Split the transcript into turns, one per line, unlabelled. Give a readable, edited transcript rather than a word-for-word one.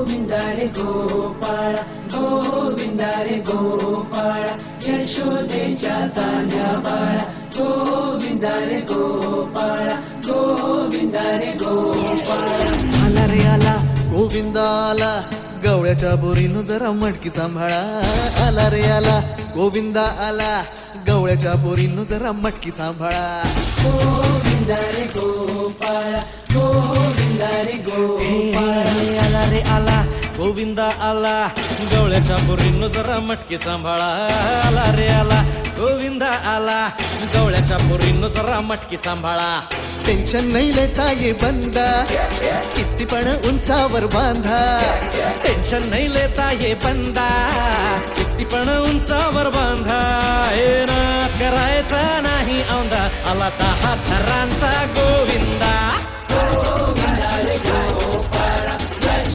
गोविंदा रे गोपाळा गोविंदा रे गोपाळा यशोदेच्या तान्या बाळा गोविंदा रे गोपाळा गोविंदा रे गोपाळा
आला रे आला गोविंदा आला गवळ्याच्या बोरीनं जरा मटकी सांभाळा आला रे आला गोविंदा आला गवळ्याच्या बोरीनं जरा मटकी सांभाळा
गोविंदा रे गोपाळा गोविंदा रे गोपाळा
आला रे आला गोविंदा आला गवळ्याच्या बोरीनं जरा मटकी सांभाळा आला रे आला गोविंदा आला गवळ्याच्या बोरीनं जरा मटकी सांभाळा
टेन्शन नाही लेता ये बंदा किती पण उंचावर बांधा
टेन्शन नाही लेता ये बंदा किती पण उंचावर बांधा हे ना करायचा नाही औंधा आला 10 थरांचा गोविंदा